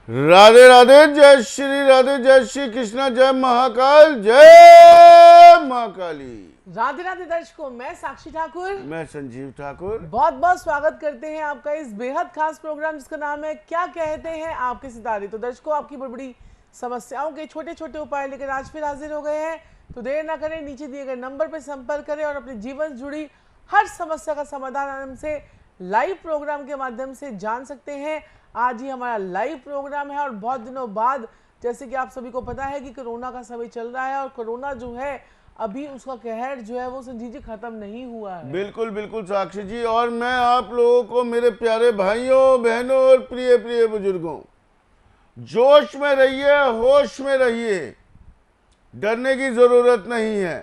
राधे राधे, जय श्री राधे, जय श्री कृष्णा, जय महाकाल, जय महाकाली। राधे राधे दर्शकों, मैं साक्षी ठाकुर, मैं संजीव ठाकुर बहुत बहुत स्वागत करते हैं आपका इस बेहद खास प्रोग्राम जिसका नाम है क्या कहते हैं आपके सितारे। तो दर्शकों, आपकी बड़ी बड़ी समस्याओं के छोटे छोटे उपाय लेकर आज फिर हाजिर हो गए हैं। तो देर ना करें, नीचे दिए गए नंबर पर संपर्क करें और अपने जीवन से जुड़ी हर समस्या का समाधान आराम से लाइव प्रोग्राम के माध्यम से जान सकते हैं। आज ही हमारा लाइव प्रोग्राम है और बहुत दिनों बाद, जैसे कि आप सभी को पता है कि कोरोना का समय चल रहा है और कोरोना जो है अभी उसका कहर जो है वो संजीव जी खत्म नहीं हुआ है। बिल्कुल बिल्कुल साक्षी जी, और मैं आप लोगों को, मेरे प्यारे भाइयों बहनों और प्रिय प्रिय बुजुर्गों, जोश में रहिए, होश में रहिए, डरने की जरूरत नहीं है,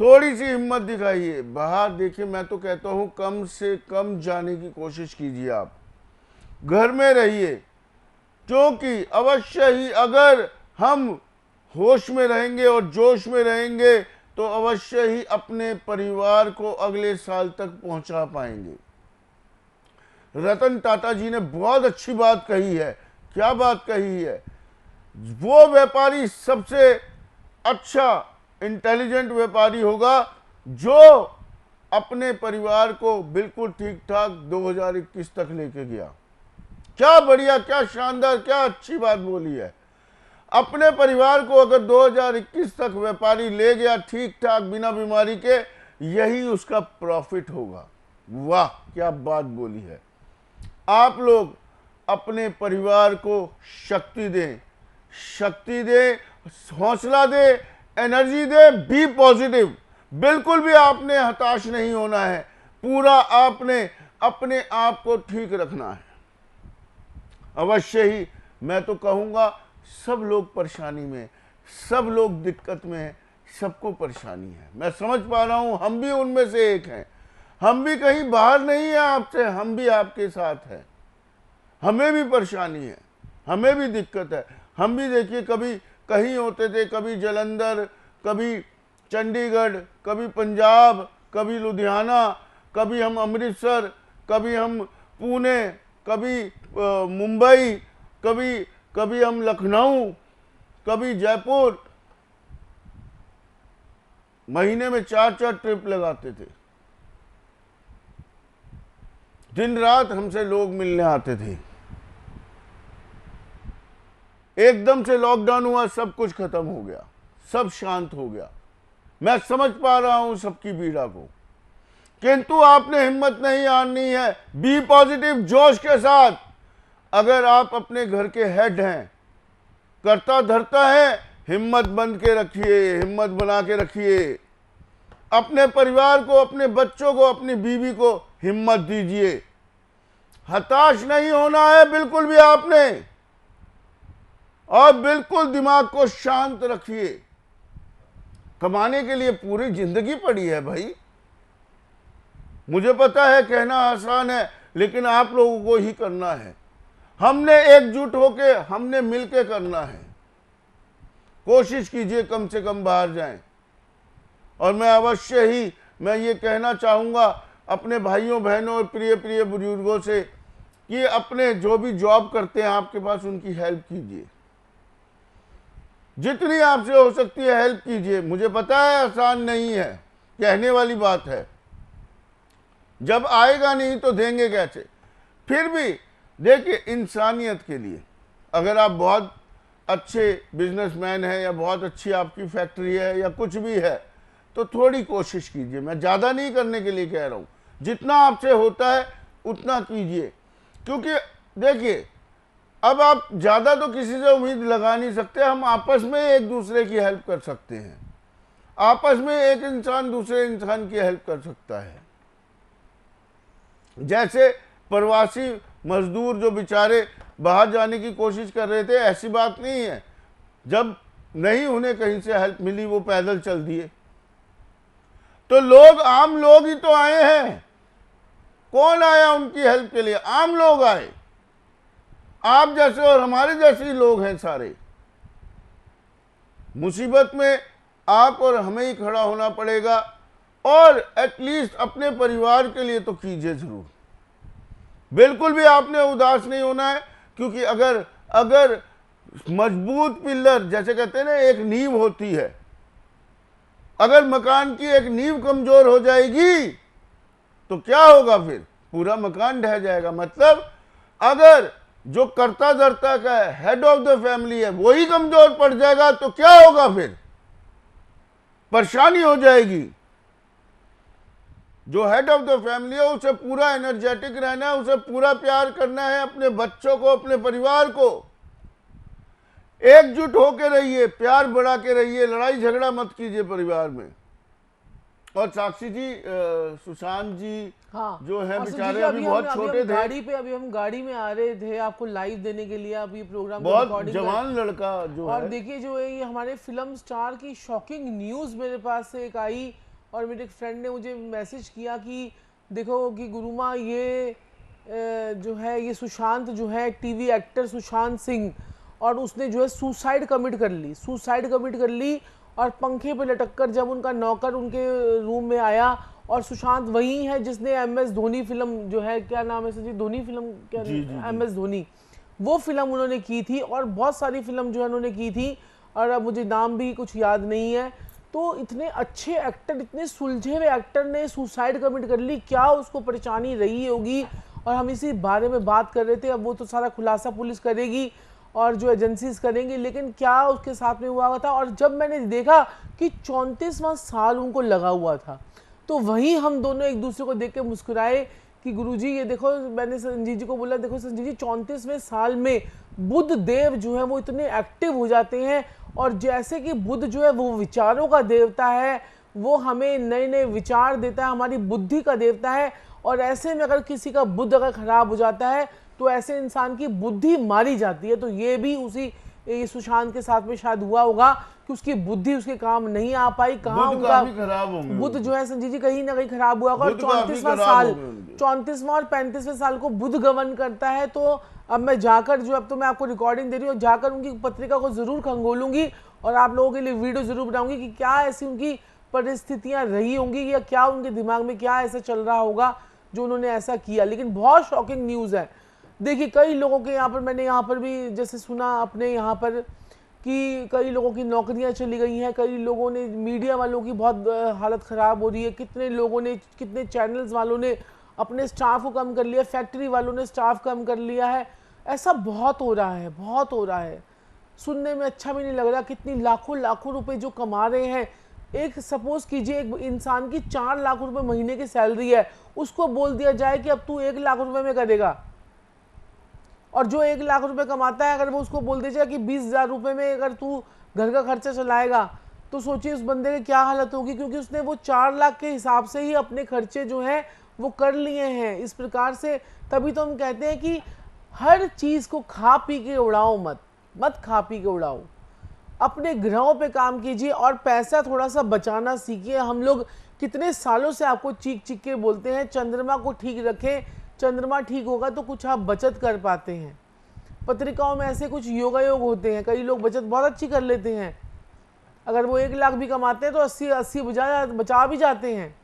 थोड़ी सी हिम्मत दिखाइए। बाहर देखिए, मैं तो कहता हूं कम से कम जाने की कोशिश कीजिए, आप घर में रहिए, क्योंकि अवश्य ही अगर हम होश में रहेंगे और जोश में रहेंगे तो अवश्य ही अपने परिवार को अगले साल तक पहुंचा पाएंगे। रतन टाटा जी ने बहुत अच्छी बात कही है। क्या बात कही है? वो व्यापारी सबसे अच्छा इंटेलिजेंट व्यापारी होगा जो अपने परिवार को बिल्कुल ठीक ठाक 2021 तक लेके गया। क्या बढ़िया, क्या शानदार, क्या अच्छी बात बोली है। अपने परिवार को अगर 2021 तक व्यापारी ले गया ठीक ठाक बिना बीमारी के, यही उसका प्रॉफिट होगा। वाह, क्या बात बोली है। आप लोग अपने परिवार को शक्ति दें, शक्ति दें, हौसला दें, एनर्जी दें, बी पॉजिटिव। बिल्कुल भी आपने हताश नहीं होना है, पूरा आपने अपने आप को ठीक रखना है। अवश्य ही मैं तो कहूँगा, सब लोग परेशानी में, सब लोग दिक्कत में हैं, सबको परेशानी है। मैं समझ पा रहा हूँ, हम भी उनमें से एक हैं। हम भी कहीं बाहर नहीं है आपसे, हम भी आपके साथ हैं। हमें भी परेशानी है, हमें भी दिक्कत है। हम भी देखिए, कभी कहीं होते थे, कभी जालंधर, कभी चंडीगढ़, कभी पंजाब, कभी लुधियाना, कभी हम अमृतसर, कभी हम पुणे, कभी मुंबई, कभी हम लखनऊ, कभी जयपुर। महीने में 4-4 ट्रिप लगाते थे। दिन रात हमसे लोग मिलने आते थे। एकदम से लॉकडाउन हुआ, सब कुछ खत्म हो गया, सब शांत हो गया। मैं समझ पा रहा हूं सबकी पीड़ा को, किंतु आपने हिम्मत नहीं हारनी है। बी पॉजिटिव, जोश के साथ। अगर आप अपने घर के हेड हैं, करता धरता है, हिम्मत बन के रखिए, हिम्मत बना के रखिए। अपने परिवार को, अपने बच्चों को, अपनी बीवी को हिम्मत दीजिए। हताश नहीं होना है बिल्कुल भी आपने, और बिल्कुल दिमाग को शांत रखिए। कमाने के लिए पूरी जिंदगी पड़ी है भाई। मुझे पता है कहना आसान है, लेकिन आप लोगों को ही करना है। हमने एकजुट होके, हमने मिलके करना है। कोशिश कीजिए कम से कम बाहर जाएं। और मैं अवश्य ही मैं ये कहना चाहूँगा अपने भाइयों बहनों और प्रिय प्रिय बुजुर्गों से कि अपने जो भी जॉब करते हैं आपके पास, उनकी हेल्प कीजिए। जितनी आपसे हो सकती है हेल्प कीजिए। मुझे पता है आसान नहीं है, कहने वाली बात है, जब आएगा नहीं तो देंगे कैसे। फिर भी देखिए, इंसानियत के लिए अगर आप बहुत अच्छे बिजनेसमैन हैं या बहुत अच्छी आपकी फैक्ट्री है या कुछ भी है, तो थोड़ी कोशिश कीजिए। मैं ज़्यादा नहीं करने के लिए कह रहा हूँ, जितना आपसे होता है उतना कीजिए। क्योंकि देखिए, अब आप ज़्यादा तो किसी से उम्मीद लगा नहीं सकते। हम आपस में एक दूसरे की हेल्प कर सकते हैं। आपस में एक इंसान दूसरे इंसान की हेल्प कर सकता है। जैसे प्रवासी मजदूर जो बेचारे बाहर जाने की कोशिश कर रहे थे, ऐसी बात नहीं है, जब नहीं उन्हें कहीं से हेल्प मिली वो पैदल चल दिए। तो लोग, आम लोग ही तो आए हैं। कौन आया उनकी हेल्प के लिए? आम लोग आए। आप जैसे और हमारे जैसे ही लोग हैं सारे। मुसीबत में आप और हमें ही खड़ा होना पड़ेगा, और एटलीस्ट अपने परिवार के लिए तो कीजिए जरूर। बिल्कुल भी आपने उदास नहीं होना है, क्योंकि अगर अगर मजबूत पिलर, जैसे कहते हैं ना एक नींव होती है, अगर मकान की एक नींव कमजोर हो जाएगी तो क्या होगा? फिर पूरा मकान ढह जाएगा। मतलब अगर जो कर्ता धर्ता का है, हेड ऑफ द फैमिली है, वही कमजोर पड़ जाएगा तो क्या होगा? फिर परेशानी हो जाएगी। जो हेड ऑफ द फैमिली है उसे पूरा एनर्जेटिक रहना है, उसे पूरा प्यार करना है, अपने बच्चों को, अपने परिवार को। एकजुट होकर रहिए, प्यार बढ़ा के रहिए, लड़ाई झगड़ा मत कीजिए परिवार में। और साक्षी जी, सुशांत जी हाँ, जो है और बेचारे संजीव जी, अभी बहुत छोटे थे, अभी हम गाड़ी में आ रहे थे आपको लाइव देने के लिए, अभी प्रोग्राम की बहुत रिकॉर्डिंग जवान लड़का जो और है। देखिए जो है ये हमारे फिल्म स्टार की शॉकिंग न्यूज़ मेरे पास से एक आई और मेरे एक फ्रेंड ने मुझे मैसेज किया कि देखो कि गुरुमा ये जो है ये सुशांत जो है टीवी एक्टर सुशांत सिंह, और उसने जो है सुसाइड कमिट कर ली और पंखे पे लटक कर जब उनका नौकर उनके रूम में आया, और सुशांत वही है जिसने MS धोनी फिल्म जो है, क्या नाम है सर जी, धोनी फिल्म क्या, MS धोनी, वो फिल्म उन्होंने की थी और बहुत सारी फिल्म जो है उन्होंने की थी, और अब मुझे नाम भी कुछ याद नहीं है। तो इतने अच्छे एक्टर, इतने सुलझे हुए एक्टर ने सुसाइड कमिट कर ली, क्या उसको परेशानी रही होगी, और हम इसी बारे में बात कर रहे थे। अब वो तो सारा खुलासा पुलिस करेगी और जो एजेंसीज करेंगी, लेकिन क्या उसके साथ में हुआ था। और जब मैंने देखा कि 34वां साल उनको लगा हुआ था, तो वहीं हम दोनों एक दूसरे को देख के मुस्कुराए कि गुरुजी ये देखो, मैंने संजीव जी को बोला देखो संजीव जी 34वें साल में बुध देव जो है वो इतने एक्टिव हो जाते हैं, और जैसे कि बुध जो है वो विचारों का देवता है, वो हमें नए नए विचार देता है, हमारी बुद्धि का देवता है। और ऐसे में अगर किसी का बुध अगर खराब हो जाता है तो ऐसे इंसान की बुद्धि मारी जाती है। तो ये भी उसी सुशांत के साथ में शायद हुआ होगा कि उसकी बुद्धि उसके काम नहीं आ पाई, कहाँ उनका बुध जो है संजीव जी कहीं ना कहीं खराब हुआ होगा। और 34वां और 35वें साल को बुध गमन करता है। तो अब मैं जाकर जो, अब तो मैं आपको रिकॉर्डिंग दे रही हूँ, जाकर उनकी पत्रिका को जरूर खंगोलूंगी और आप लोगों के लिए वीडियो जरूर बनाऊंगी कि क्या ऐसी उनकी परिस्थितियां रही होंगी या क्या उनके दिमाग में क्या ऐसा चल रहा होगा जो उन्होंने ऐसा किया। लेकिन बहुत शॉकिंग न्यूज है। देखिए कई लोगों के यहाँ पर, मैंने यहाँ पर भी जैसे सुना अपने यहाँ पर कि कई लोगों की नौकरियां चली गई हैं, कई लोगों ने, मीडिया वालों की बहुत हालत ख़राब हो रही है, कितने लोगों ने, कितने चैनल्स वालों ने अपने स्टाफ को कम कर लिया, फैक्ट्री वालों ने स्टाफ कम कर लिया है। ऐसा बहुत हो रहा है, बहुत हो रहा है, सुनने में अच्छा भी नहीं लग रहा। कितनी लाखों लाखों रुपए जो कमा रहे हैं, एक सपोज कीजिए एक इंसान की 4 लाख रुपए महीने की सैलरी है, उसको बोल दिया जाए कि अब तू 1 लाख रुपए में करेगा, और जो 1 लाख रुपए कमाता है अगर वो उसको बोल दीजिए कि 20,000 रुपए में अगर तू घर का खर्चा चलाएगा, तो सोचिए उस बंदे की क्या हालत होगी, क्योंकि उसने वो 4 लाख के हिसाब से ही अपने खर्चे जो हैं वो कर लिए हैं इस प्रकार से। तभी तो हम कहते हैं कि हर चीज़ को खा पी के उड़ाओ मत खा पी के उड़ाओ, अपने ग्रहों पे काम कीजिए और पैसा थोड़ा सा बचाना सीखिए। हम लोग कितने सालों से आपको चीख चीख के बोलते हैं चंद्रमा को ठीक रखें, चंद्रमा ठीक होगा तो कुछ आप बचत कर पाते हैं। पत्रिकाओं में ऐसे कुछ योगायोग होते हैं, कई लोग बचत बहुत अच्छी कर लेते हैं, अगर वो 1 लाख भी कमाते हैं तो 80 बचा भी जाते हैं।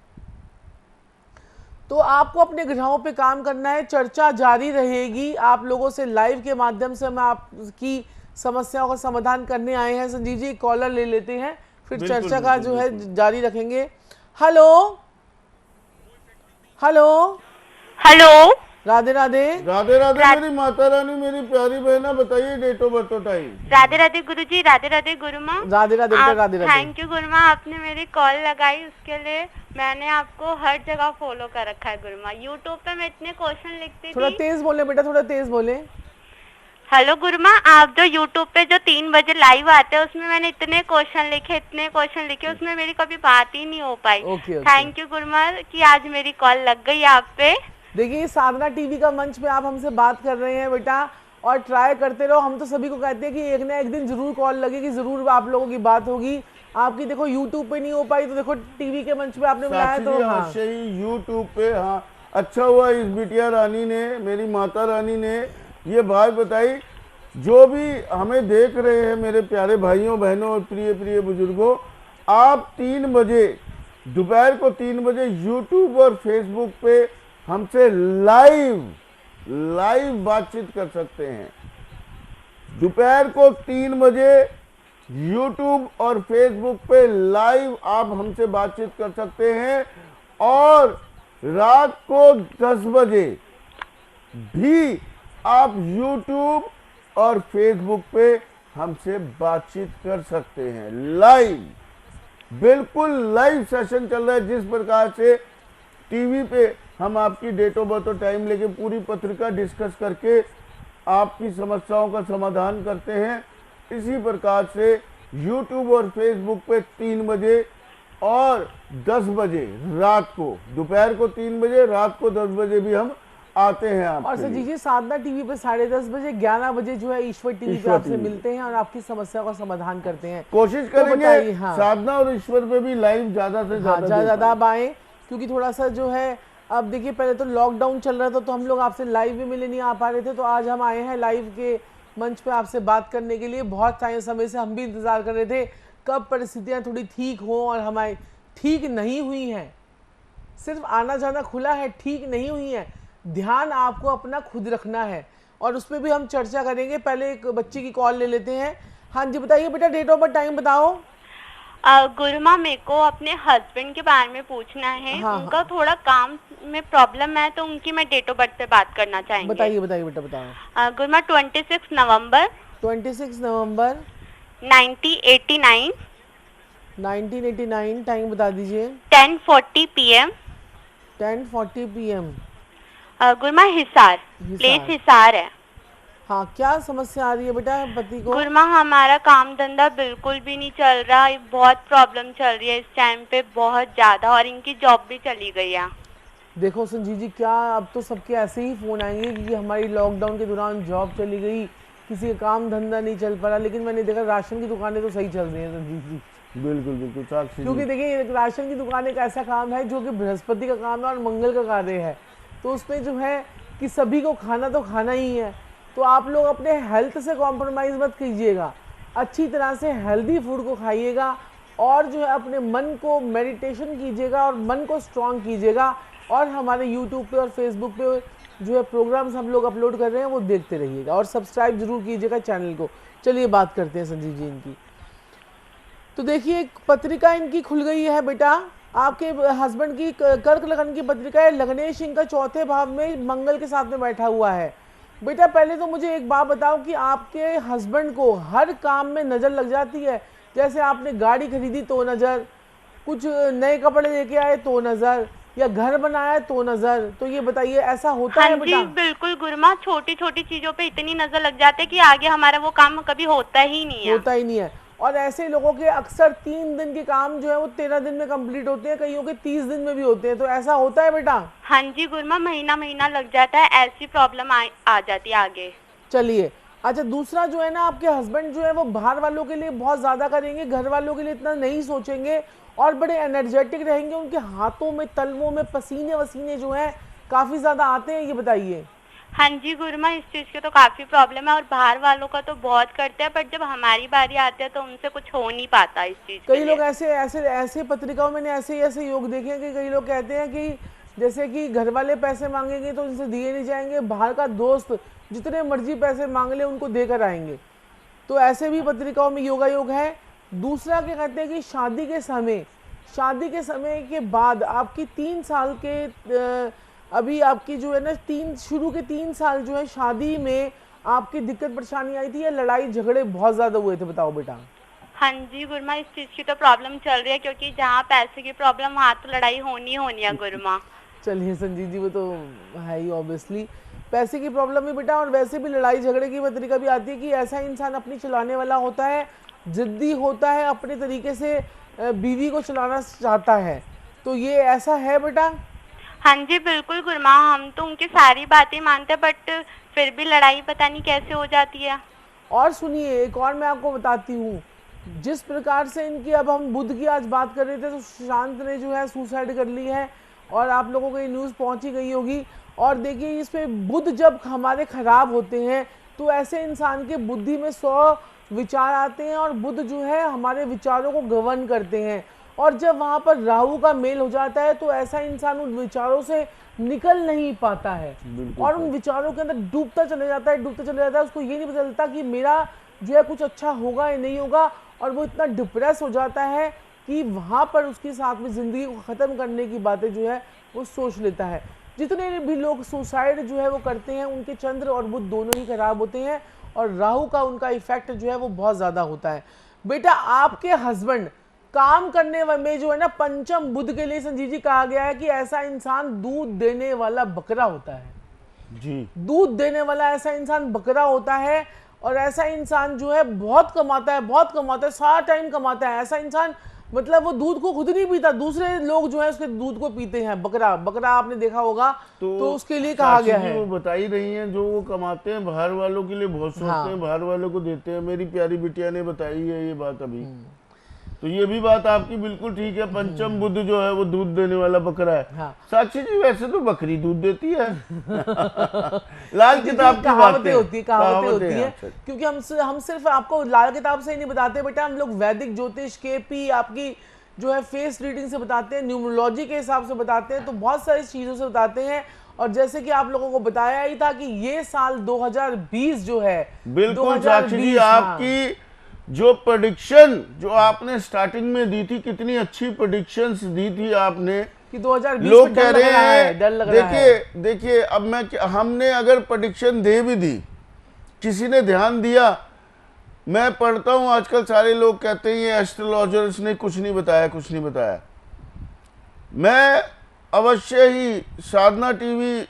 तो आपको अपने ग्रहों पे काम करना है। चर्चा जारी रहेगी, आप लोगों से लाइव के माध्यम से हम आपकी समस्याओं का समाधान करने आए हैं। संजीव जी कॉलर ले लेते हैं, फिर चर्चा का जो है जारी रखेंगे। Hello hello hello, Radhe Radhe. Radhe Radhe मेरी माता रानी, मेरी प्यारी बहना, बताइए डेट ऑफ बर्थ और time. Radhe Radhe Guruji, Radhe Radhe Guruma. Radhe Radhe Radhe Radhe. Thank you Guruma, आपने मेरी कॉल लगाई उसके लिए। मैंने आपको हर जगह फॉलो कर रखा है गुरुमा। यूट्यूब पे मैं इतने क्वेश्चन लिखती थी। थोड़ा तेज बोले बेटा, थोड़ा तेज बोले। हेलो गुरुमा, आप जो यूट्यूब पे जो 3 बजे लाइव आते हैं उसमें मैंने इतने क्वेश्चन लिखे, उसमें मेरी कभी बात ही नहीं हो पाई। थैंक यू गुरुमा कि आज मेरी कॉल लग गई आप पे। देखिए साधना टीवी का मंच पे आप हमसे बात कर रहे हैं बेटा, और ट्राई करते रहो। हम तो सभी को कहते हैं कि एक ना एक दिन जरूर कॉल लगेगी, जरूर आप लोगों की बात होगी। आपकी देखो यूट्यूब पे नहीं हो पाई तो देखो टीवी के मंच पे आपने बुलाया तो हाँ यूट्यूब पे। हाँ अच्छा हुआ इस बिटिया रानी ने, मेरी माता रानी ने ये बात बताई। जो भी हमें देख रहे हैं मेरे प्यारे भाइयों बहनों और प्रिय प्रिय बुजुर्गों, आप 3 बजे दोपहर को 3 बजे यूट्यूब और फेसबुक पे हमसे लाइव बातचीत कर सकते हैं। दोपहर को 3 बजे YouTube और Facebook पे लाइव आप हमसे बातचीत कर सकते हैं, और रात को 10 बजे भी आप YouTube और Facebook पे हमसे बातचीत कर सकते हैं। लाइव, बिल्कुल लाइव सेशन चल रहा है। जिस प्रकार से टीवी पे हम आपकी डेट ऑफ बर्थ और टाइम लेके पूरी पत्रिका डिस्कस करके आपकी समस्याओं का समाधान करते हैं, इसी प्रकार से YouTube और Facebook पे 3 बजे और 10 बजे रात को, दोपहर को 3 बजे, रात को 10 बजे भी हम आते हैं आप। और संजीव जी साधना टीवी पे 10:30 बजे, 11 बजे जो है ईश्वर टीवी पे आपसे मिलते हैं और आपकी समस्या का समाधान करते हैं। कोशिश करेंगे साधना और ईश्वर पे भी लाइव ज्यादा से ज्यादा आप आए, क्योंकि थोड़ा सा जो है, अब देखिए पहले तो लॉकडाउन चल रहा था तो हम लोग आपसे लाइव भी मिले नहीं आ पा रहे थे, तो आज हम आए हैं लाइव के मंच पे आपसे बात करने के लिए। बहुत समय से हम भी इंतजार कर रहे थे कब परिस्थितियां थोड़ी ठीक हो, और हमारी ठीक नहीं हुई हैं, सिर्फ आना जाना खुला है, ठीक नहीं हुई है। ध्यान आपको अपना खुद रखना है, और उस पर भी हम चर्चा करेंगे। पहले एक बच्चे की कॉल ले लेते हैं। हाँ जी, बताइए बेटा, डेट ऑफ बर्थ टाइम बताओ। गुरुमा, मेरे को अपने हस्बैंड के बारे में पूछना है। हाँ, उनका थोड़ा काम में प्रॉब्लम है, तो उनकी मैं डेट ऑफ बर्थ पे बात करना चाहेंगे। बताइए बताइए बेटा, बताओ। गुरुमा, 26 नवंबर 1989। 1989 टाइम बता दीजिए। 10:40 PM। 10:40 PM। Guruma, Hisar, place Hisar है। हाँ, क्या समस्या आ रही है बेटा पति को? गुरुमा, हमारा काम धंधा बिल्कुल भी नहीं चल रहा, बहुत प्रॉब्लम चल रही है इस टाइम पे, बहुत ज्यादा, और इनकी जॉब भी चली गई है। देखो संजीव जी, क्या अब तो सबके ऐसे ही फोन आएंगे कि हमारी लॉकडाउन के दौरान जॉब चली गई, किसी का काम धंधा नहीं चल पा रहा, लेकिन मैंने देखा राशन की दुकानें तो सही चल रही हैं संजीव जी। बिल्कुल बिल्कुल, क्योंकि देखिए राशन की दुकान एक ऐसा काम है जो कि बृहस्पति का काम है और मंगल का कार्य है, तो उसमें जो है कि सभी को खाना तो खाना ही है। तो आप लोग अपने हेल्थ से कॉम्प्रोमाइज़ मत कीजिएगा, अच्छी तरह से हेल्दी फूड को खाइएगा, और जो है अपने मन को मेडिटेशन कीजिएगा और मन को स्ट्रॉन्ग कीजिएगा, और हमारे यूट्यूब पे और फेसबुक पे जो है प्रोग्राम्स हम लोग अपलोड कर रहे हैं वो देखते रहिएगा, और सब्सक्राइब जरूर कीजिएगा चैनल को। चलिए बात करते हैं संजीव जी इनकी। तो देखिए एक पत्रिका इनकी खुल गई है बेटा, आपके हस्बैंड की कर्क लगन की पत्रिका है। लग्नेश इनका चौथे भाव में मंगल के साथ में बैठा हुआ है। बेटा पहले तो मुझे एक बात बताओ कि आपके हस्बैंड को हर काम में नज़र लग जाती है, जैसे आपने गाड़ी खरीदी तो नज़र, कुछ नए कपड़े लेके आए तो नज़र, या घर बनाया तो नज़र, तो ये बताइए ऐसा होता है बेटा? जी बिल्कुल गुरुमा, छोटी छोटी चीजों पे इतनी नजर लग जाती है कि आगे हमारा वो काम कभी होता ही नहीं है। और ऐसे लोगों के अक्सर 3 दिन के काम जो है वो 13 दिन में कंप्लीट होते हैं, कईयों के 30 दिन में भी होते हैं, तो ऐसा होता है बेटा? हाँ जी गुरुमा, महीना लग जाता है, ऐसी प्रॉब्लम आ जाती है आगे। चलिए अच्छा, दूसरा जो है ना, आपके हस्बैंड जो है वो बाहर वालों के लिए बहुत ज़्यादा करेंगे, घर वालों के लिए इतना नहीं सोचेंगे, और बड़े एनर्जेटिक रहेंगे। उनके हाथों में तलवों में पसीने वसीने जो हैं काफ़ी ज़्यादा आते हैं, ये बताइए। हाँ जी गुरुमा, इस चीज़ की तो काफ़ी प्रॉब्लम है, और बाहर वालों का तो बहुत करते हैं, पर जब हमारी बारी आती है तो उनसे कुछ हो नहीं पाता इस चीज़। कई लोग ऐसे पत्रिकाओं में ऐसे योग देखे हैं कि कई लोग कहते हैं कि जैसे कि घर वाले पैसे मांगेंगे तो उनसे दिए नहीं जाएंगे, बाहर का दोस्त जितने मर्जी पैसे मांग ले उनको देकर आएंगे, तो ऐसे भी पत्रिकाओं में योग है। दूसरा क्या कहते हैं कि शादी के समय के बाद आपकी 3 साल के अभी आपकी जो है ना शुरू के 3 साल जो है शादी में आपकी दिक्कत परेशानी आई थी, या लड़ाई झगड़े बहुत ज़्यादा हुए थे, बताओ बेटा? हाँ जी गुरुमा, इस चीज़ की तो प्रॉब्लम चल रही है, क्योंकि जहाँ पैसे की प्रॉब्लम वहाँ तो लड़ाई होनी है गुरुमा। चलिए संजीव जी, वो तो है ही ऑब्वियसली, पैसे की प्रॉब्लम है बेटा, और वैसे भी लड़ाई झगड़े की पत्रिका भी आती है कि ऐसा इंसान अपनी चलाने वाला होता है, जिद्दी होता है, अपने तरीके से बीवी को चलाना चाहता है, तो ये ऐसा है बेटा? हाँ जी बिल्कुल गुरुमा, हम तो उनकी सारी बातें मानते हैं, बट फिर भी लड़ाई पता नहीं कैसे हो जाती है। और सुनिए, एक और मैं आपको बताती हूँ, जिस प्रकार से इनकी, अब हम बुध की आज बात कर रहे थे, तो सुशांत ने जो है सुसाइड कर ली है, और आप लोगों को ये न्यूज़ पहुँची गई होगी। और देखिए इसमें बुध जब हमारे ख़राब होते हैं तो ऐसे इंसान के बुद्धि में 100 विचार आते हैं, और बुध जो है हमारे विचारों को गवर्न करते हैं, और जब वहां पर राहु का मेल हो जाता है तो ऐसा इंसान उन विचारों से निकल नहीं पाता है और उन विचारों के अंदर डूबता चले जाता है। उसको ये नहीं पता चलता कि मेरा जो है कुछ अच्छा होगा या नहीं होगा, और वो इतना डिप्रेस हो जाता है कि वहां पर उसके साथ में जिंदगी को ख़त्म करने की बातें जो है वो सोच लेता है। जितने भी लोग सुसाइड जो है वो करते हैं उनके चंद्र और बुध दोनों ही खराब होते हैं और राहु का उनका इफेक्ट जो है वो बहुत ज़्यादा होता है। बेटा आपके हस्बैंड काम करने में जो है ना, पंचम बुध के लिए संजीव जी कहा गया है कि ऐसा इंसान दूध देने वाला बकरा होता है जी। दूध देने वाला ऐसा इंसान बकरा होता है और ऐसा इंसान जो है बहुत कमाता है, सारा टाइम कमाता है। ऐसा इंसान मतलब वो दूध को खुद नहीं पीता, दूसरे लोग जो है उसके दूध को पीते हैं। बकरा आपने देखा होगा तो उसके लिए कहा गया है। वो बता ही रही हैं, जो वो कमाते हैं बाहर वालों के लिए बहुत सोचते हैं, बाहर वालों को देते हैं। मेरी प्यारी बिटिया ने बताई है ये बात अभी। तो ये भी बात आपकी बिल्कुल ठीक है। पंचम बुध जो है वो दूध देने वाला बकरा है। हाँ। साक्षी जी वैसे तो बकरी दूध देती है। लाल किताब की कहावतें होती है क्योंकि हम सिर्फ आपको लाल किताब से ही नहीं बताते बेटा, हम लोग वैदिक ज्योतिष के आपकी जो है फेस रीडिंग से बताते हैं, न्यूमरोलॉजी के हिसाब से बताते हैं, तो बहुत सारी चीजों से बताते हैं। और जैसे कि आप लोगों को बताया ही था कि ये साल 2020 जो है, बिल्कुल साक्षी जी आपकी जो प्रेडिक्शन जो आपने स्टार्टिंग में दी थी, कितनी अच्छी प्रेडिक्शंस दी थी आपने कि 2020 लोग कह रहे हैं। डर लग रहा है। देखिए अब हमने अगर प्रेडिक्शन दे भी दी, किसी ने ध्यान दिया, मैं पढ़ता हूं आजकल सारे लोग कहते हैं ये एस्ट्रोलॉजर्स ने कुछ नहीं बताया। मैं अवश्य ही साधना टीवी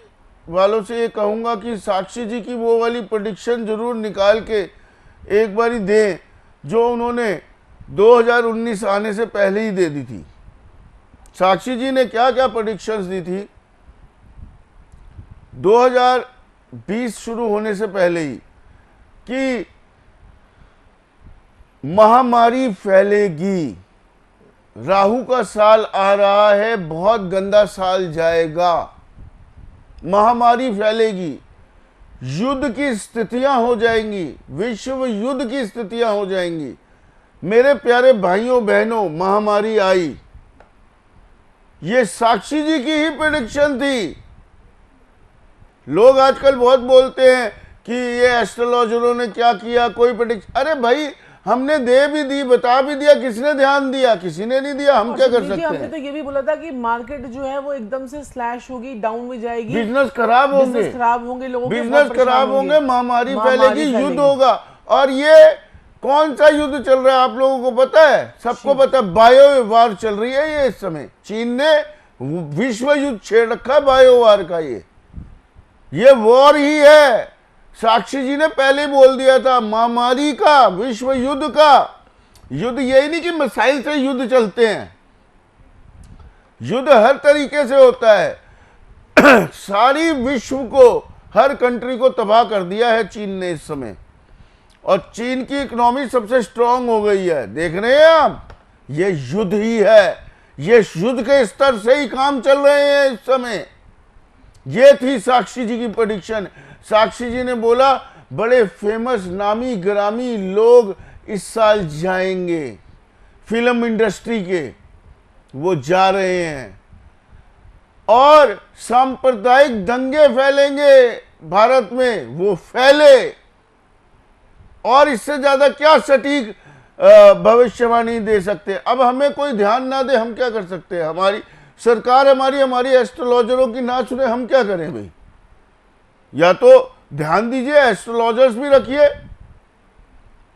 वालों से ये कहूंगा कि साक्षी जी की वो वाली प्रेडिक्शन जरूर निकाल के एक बारी दें जो उन्होंने 2019 आने से पहले ही दे दी थी। साक्षी जी ने क्या क्या प्रेडिक्शंस दी थी 2020 शुरू होने से पहले ही, कि महामारी फैलेगी, राहु का साल आ रहा है, बहुत गंदा साल जाएगा, महामारी फैलेगी, युद्ध की स्थितियां हो जाएंगी, विश्व युद्ध की स्थितियां हो जाएंगी। मेरे प्यारे भाइयों बहनों, महामारी आई, ये साक्षी जी की ही प्रेडिक्शन थी। लोग आजकल बहुत बोलते हैं कि ये एस्ट्रोलॉजरों ने क्या किया, कोई प्रेडिक्शन। अरे भाई हमने दे भी दी, बता भी दिया, किसने ध्यान दिया? किसी ने नहीं दिया। हम क्या कर सकते हैं? हमने तो ये भी बोला था कि मार्केट जो है वो एकदम से स्लैश होगी, डाउन में जाएगी, बिजनेस खराब होंगे, लोगों बिजनेस खराब होंगे, महामारी फैलेगी, युद्ध होगा। और ये कौन सा युद्ध चल रहा है आप लोगों को पता है? सबको पता है, बायो वार चल रही है ये इस समय। चीन ने विश्व युद्ध छेड़ रखा बायो वार का। ये वॉर ही है। साक्षी जी ने पहले बोल दिया था, महामारी का, विश्व युद्ध का। युद्ध यही नहीं कि मिसाइल से युद्ध चलते हैं, युद्ध हर तरीके से होता है। सारी विश्व को, हर कंट्री को तबाह कर दिया है चीन ने इस समय, और चीन की इकोनॉमी सबसे स्ट्रांग हो गई है। देख रहे हैं आप, ये युद्ध ही है। ये युद्ध के स्तर से ही काम चल रहे हैं इस समय। ये थी साक्षी जी की प्रेडिक्शन। साक्षी जी ने बोला बड़े फेमस नामी ग्रामी लोग इस साल जाएंगे, फिल्म इंडस्ट्री के वो जा रहे हैं, और सांप्रदायिक दंगे फैलेंगे भारत में, वो फैले। और इससे ज्यादा क्या सटीक भविष्यवाणी दे सकते? अब हमें कोई ध्यान ना दे, हम क्या कर सकते हैं? हमारी सरकार हमारी एस्ट्रोलॉजरों की ना सुने, हम क्या करें भाई? या तो ध्यान दीजिए, एस्ट्रोलॉजर्स भी रखिए।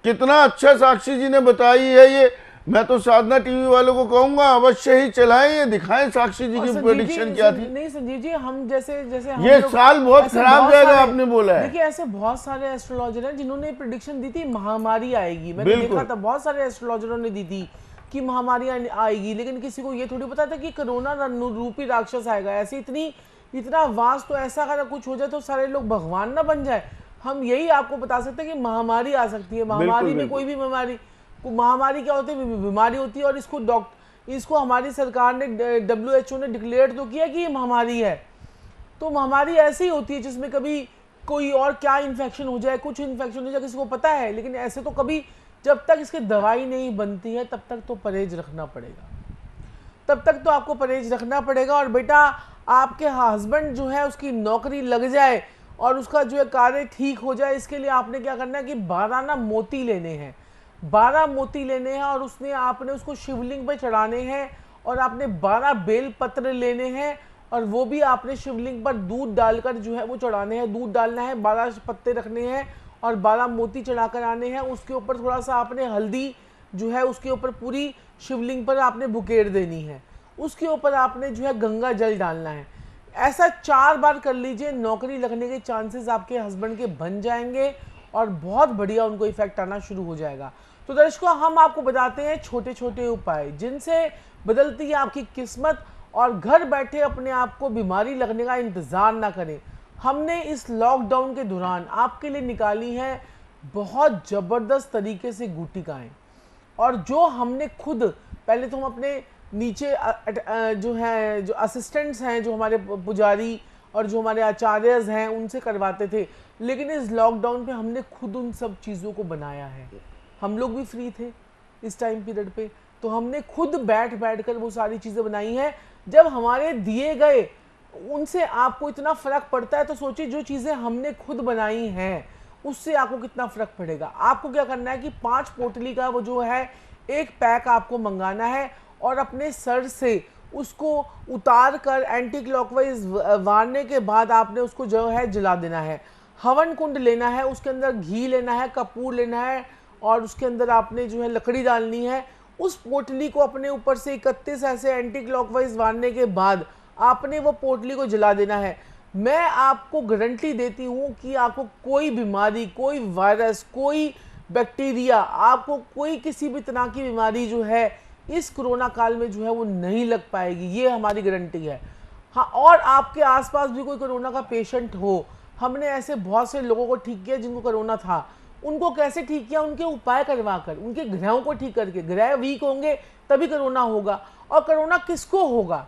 कितना अच्छा साक्षी जी ने बताई है ये। मैं तो साधना टीवी वालों को कहूंगा अवश्य ही चलाएं, ये दिखाएं साक्षी जी की प्रेडिक्शन क्या थी। नहीं संजीव जी, हम जैसे ये साल बहुत खराब जाएगा आपने बोला है। देखिए ऐसे बहुत सारे एस्ट्रोलॉजर हैं जिन्होंने प्रेडिक्शन दी थी महामारी आएगी। मैंने देखा था बहुत सारे एस्ट्रोलॉजरों ने दी थी कि महामारी आएगी, लेकिन किसी को ये थोड़ी पता था कि कोरोना रूपी राक्षस आएगा। ऐसे इतना वास्ट, तो ऐसा अगर कुछ हो जाए तो सारे लोग भगवान ना बन जाए। हम यही आपको बता सकते हैं कि महामारी आ सकती है। महामारी में कोई भी महामारी क्या होती है? बीमारी होती है, और इसको हमारी सरकार ने, WHO ने डिक्लेयर तो किया कि ये महामारी है। तो महामारी ऐसी होती है जिसमें कभी कोई और क्या इन्फेक्शन हो जाए, कुछ इन्फेक्शन हो जाए, किसी को पता है। लेकिन ऐसे तो कभी, जब तक इसकी दवाई नहीं बनती है तब तक तो परहेज रखना पड़ेगा। तब तक तो आपको परहेज रखना पड़ेगा। और बेटा आपके हस्बैंड जो है उसकी नौकरी लग जाए और उसका जो है कार्य ठीक हो जाए, इसके लिए आपने क्या करना है कि 12 ना मोती लेने हैं, 12 मोती लेने हैं और आपने उसको शिवलिंग पे चढ़ाने हैं। और आपने 12 बेल पत्र लेने हैं और वो भी आपने शिवलिंग पर दूध डालकर जो है वो चढ़ाने हैं। दूध डालना है, 12 पत्ते रखने हैं और 12 मोती चढ़ाकर आने हैं। उसके ऊपर थोड़ा सा आपने हल्दी जो है उसके ऊपर पूरी शिवलिंग पर आपने बुकेर देनी है। उसके ऊपर आपने जो है गंगा जल डालना है। ऐसा 4 बार कर लीजिए, नौकरी लगने के चांसेस आपके हस्बैंड के बन जाएंगे और बहुत बढ़िया उनको इफेक्ट आना शुरू हो जाएगा। तो दर्शकों, हम आपको बताते हैं छोटे छोटे उपाय जिनसे बदलती है आपकी किस्मत और घर बैठे अपने आप को बीमारी लगने का इंतज़ार ना करें। हमने इस लॉकडाउन के दौरान आपके लिए निकाली हैं बहुत ज़बरदस्त तरीके से गुटिकाएँ, और जो हमने खुद पहले तो हम अपने नीचे जो है जो असिस्टेंट्स हैं, जो हमारे पुजारी और जो हमारे आचार्य हैं उनसे करवाते थे, लेकिन इस लॉकडाउन पे हमने खुद उन सब चीज़ों को बनाया है। हम लोग भी फ्री थे इस टाइम पीरियड पे, तो हमने खुद बैठ कर वो सारी चीज़ें बनाई हैं। जब हमारे दिए गए उनसे आपको इतना फ़र्क पड़ता है तो सोचिए जो चीज़ें हमने खुद बनाई हैं उससे आपको कितना फ़र्क पड़ेगा। आपको क्या करना है कि 5 पोटली का वो जो है एक पैक आपको मंगाना है और अपने सर से उसको उतार कर एंटी क्लॉकवाइज वारने के बाद आपने उसको जो है जला देना है। हवन कुंड लेना है, उसके अंदर घी लेना है, कपूर लेना है और उसके अंदर आपने जो है लकड़ी डालनी है। उस पोटली को अपने ऊपर से 31 ऐसे एंटी क्लॉकवाइज वारने के बाद आपने वो पोटली को जला देना है। मैं आपको गारंटी देती हूँ कि आपको कोई बीमारी, कोई वायरस, कोई बैक्टीरिया, आपको कोई किसी भी तरह की बीमारी जो है इस कोरोना काल में जो है वो नहीं लग पाएगी, ये हमारी गारंटी है। हाँ, और आपके आसपास भी कोई कोरोना का पेशेंट हो, हमने ऐसे बहुत से लोगों को ठीक किया जिनको कोरोना था। उनको कैसे ठीक किया? उनके उपाय करवा कर, उनके ग्रहों को ठीक करके। ग्रह वीक होंगे तभी कोरोना होगा। और कोरोना किसको होगा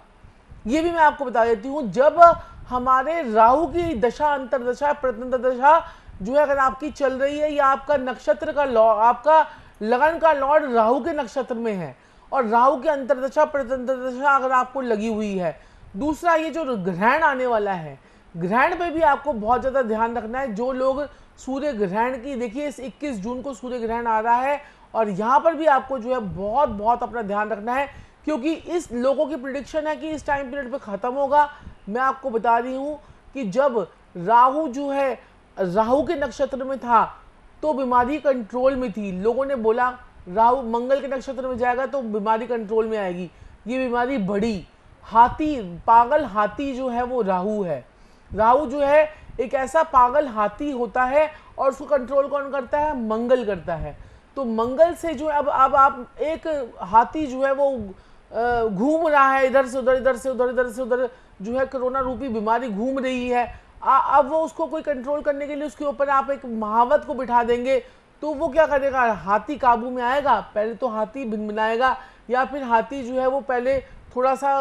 ये भी मैं आपको बता देती हूँ। जब हमारे राहु की दशा, अंतरदशा, प्रत्यंतर दशा जो है अगर आपकी चल रही है, या आपका नक्षत्र का लॉर्ड, आपका लगन का लॉर्ड राहु के नक्षत्र में है और राहु की अंतरदशा, प्रत्यंतर दशा अगर आपको लगी हुई है। दूसरा, ये जो ग्रहण आने वाला है, ग्रहण पे भी आपको बहुत ज़्यादा ध्यान रखना है। जो लोग सूर्य ग्रहण की, देखिए इस 21 जून को सूर्य ग्रहण आ रहा है और यहाँ पर भी आपको जो है बहुत बहुत अपना ध्यान रखना है, क्योंकि इस लोगों की प्रिडिक्शन है कि इस टाइम पीरियड पे ख़त्म होगा। मैं आपको बता रही हूँ कि जब राहु जो है राहु के नक्षत्र में था तो बीमारी कंट्रोल में थी। लोगों ने बोला राहु मंगल के नक्षत्र में जाएगा तो बीमारी कंट्रोल में आएगी, ये बीमारी बढ़ी। हाथी, पागल हाथी जो है वो राहु है। राहु जो है एक ऐसा पागल हाथी होता है और उसको कंट्रोल कौन करता है? मंगल करता है। तो मंगल से जो है अब आप एक हाथी जो है वो घूम रहा है इधर से उधर, इधर से उधर, इधर से उधर, जो है कोरोना रूपी बीमारी घूम रही है। अब वो उसको कोई कंट्रोल करने के लिए उसके ऊपर आप एक महावत को बिठा देंगे तो वो क्या करेगा? हाथी काबू में आएगा? पहले तो हाथी भिनभिनाएगा, या फिर हाथी जो है वो पहले थोड़ा सा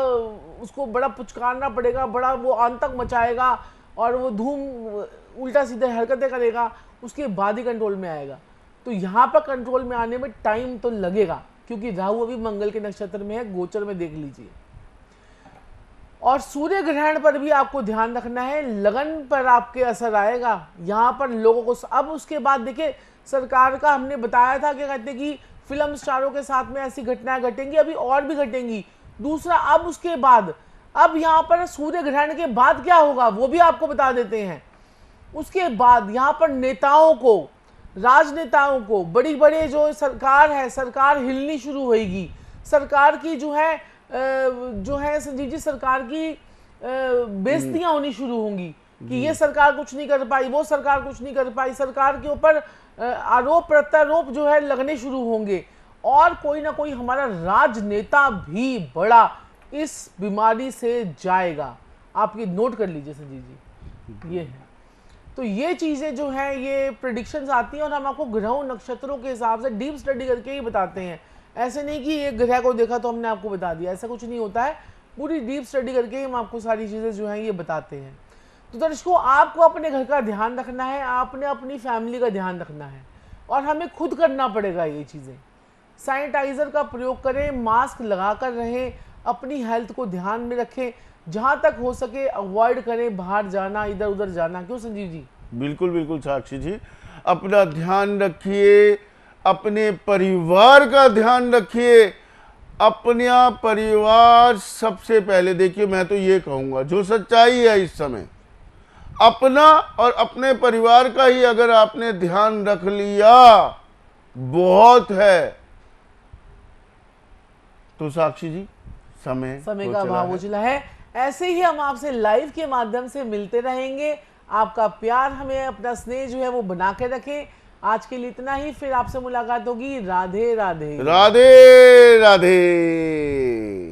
उसको बड़ा पुचकारना पड़ेगा, बड़ा वो आतंक मचाएगा और वो धूम उल्टा सीधे हरकतें करेगा, उसके बाद ही कंट्रोल में आएगा। तो यहाँ पर कंट्रोल में आने में टाइम तो लगेगा, क्योंकि राहु अभी मंगल के नक्षत्र में है, गोचर में देख लीजिए। और सूर्य ग्रहण पर भी आपको ध्यान रखना है, लगन पर आपके असर आएगा यहाँ पर लोगों को। अब उसके बाद देखिए सरकार का हमने बताया था कि कहते कि फिल्म स्टारों के साथ में ऐसी घटनाएं घटेंगी, अभी और भी घटेंगी। दूसरा, अब उसके बाद, अब यहाँ पर सूर्य ग्रहण के बाद क्या होगा वो भी आपको बता देते हैं। उसके बाद यहाँ पर नेताओं को, राजनेताओं को, बड़ी बड़े जो सरकार है, सरकार हिलनी शुरू होगी। सरकार की जो है संजीव जी, सरकार की बेइज्जतियां होनी शुरू होंगी कि ये सरकार कुछ नहीं कर पाई, वो सरकार कुछ नहीं कर पाई। सरकार के ऊपर आरोप प्रत्यारोप जो है लगने शुरू होंगे और कोई ना कोई हमारा राजनेता भी बड़ा इस बीमारी से जाएगा। आप ये नोट कर लीजिए संजीव जी, ये है। तो ये चीज़ें जो हैं ये प्रेडिक्शंस आती हैं और हम आपको ग्रहों नक्षत्रों के हिसाब से डीप स्टडी करके ही बताते हैं। ऐसे नहीं कि एक ग्रह को देखा तो हमने आपको बता दिया, ऐसा कुछ नहीं होता है। पूरी डीप स्टडी करके ही हम आपको सारी चीज़ें जो हैं ये बताते हैं। तो दर्शकों, आपको अपने घर का ध्यान रखना है, आपने अपनी फैमिली का ध्यान रखना है और हमें खुद करना पड़ेगा ये चीज़ें। सैनिटाइज़र का प्रयोग करें, मास्क लगा कर रहें, अपनी हेल्थ को ध्यान में रखें, जहां तक हो सके अवॉइड करें बाहर जाना, इधर उधर जाना। क्यों संजीव जी? बिल्कुल बिल्कुल साक्षी जी, अपना ध्यान रखिए, अपने परिवार का ध्यान रखिए। अपना परिवार सबसे पहले देखिए, मैं तो ये कहूँगा जो सच्चाई है इस समय, अपना और अपने परिवार का ही अगर आपने ध्यान रख लिया बहुत है। तो साक्षी जी समय का अभाव हो चला है। ऐसे ही हम आपसे लाइव के माध्यम से मिलते रहेंगे। आपका प्यार हमें, अपना स्नेह जो है वो बना के रखें। आज के लिए इतना ही, फिर आपसे मुलाकात होगी। राधे राधे। राधे राधे।